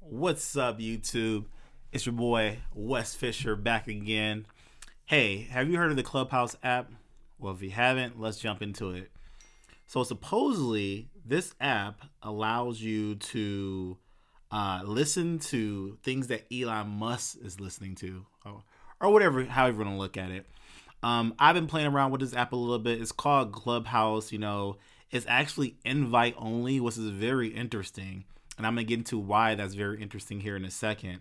What's up, YouTube? It's your boy Wes Fisher back again. Hey, have you heard of the Clubhouse app? Well, if you haven't, let's jump into it. So, supposedly, this app allows you to listen to things that Elon Musk is listening to, or whatever, however you want to look at it. I've been playing around with this app a little bit. It's called Clubhouse. It's actually invite only, which is very interesting. And I'm going to get into why that's very interesting here in a second.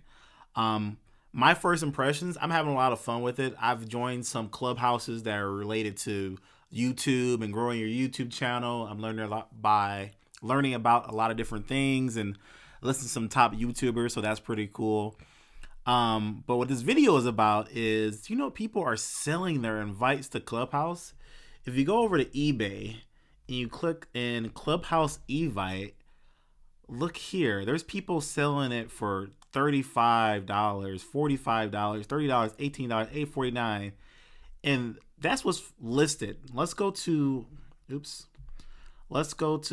Um, my first impressions, I'm having a lot of fun with it. I've joined some clubhouses that are related to YouTube and growing your YouTube channel. I'm learning a lot by learning about a lot of different things and listening to some top YouTubers. So that's pretty cool. But what this video is about is, people are selling their invites to Clubhouse. If you go over to eBay and you click in Clubhouse Evite, look here. There's people selling it for $35, $45, $30, $18, $8.49. And that's what's listed. Let's go to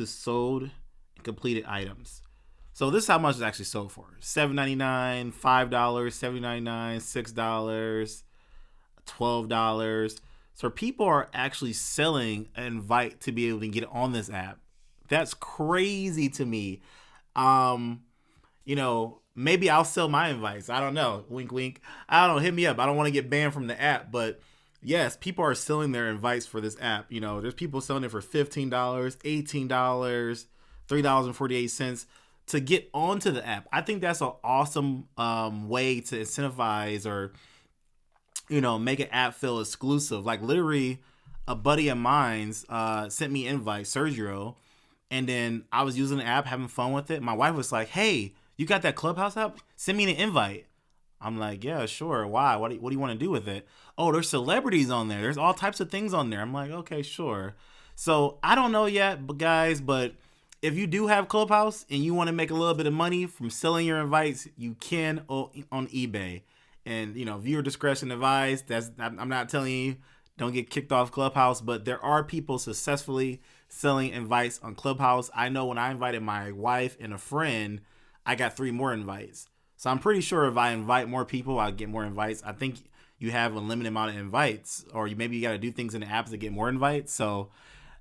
sold and completed items. So this is how much it's actually sold for. $7.99, $5, $7.99, $6, $12. So people are actually selling an invite to be able to get on this app. That's crazy to me. Maybe I'll sell my invites. I don't know. Wink, wink. I don't know. Hit me up. I don't want to get banned from the app, but yes, people are selling their invites for this app. There's people selling it for $15, $18, $3.48 to get onto the app. I think that's an awesome way to incentivize or make an app feel exclusive. Like literally, a buddy of mine's sent me invite, Sergio, and then I was using the app, having fun with it. My wife was like, "Hey, you got that Clubhouse app? Send me an invite." I'm like, "Yeah, sure. Why? What do you want to do with it?" "Oh, there's celebrities on there. There's all types of things on there." I'm like, "Okay, sure." So I don't know yet, but if you do have Clubhouse and you want to make a little bit of money from selling your invites, you can on eBay. And viewer discretion advised. I'm not telling you don't get kicked off Clubhouse, but there are people successfully selling invites on Clubhouse. I know when I invited my wife and a friend, I got 3 more invites. So I'm pretty sure if I invite more people, I'll get more invites. I think you have a limited amount of invites, or maybe you got to do things in the apps to get more invites. So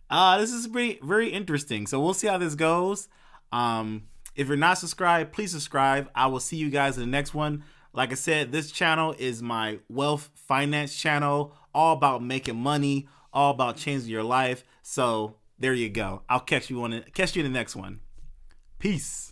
this is very interesting. So we'll see how this goes. If you're not subscribed, please subscribe. I will see you guys in the next one. Like I said, this channel is my wealth finance channel, all about making money, all about changing your life. So there you go. I'll catch you in the next one. Peace.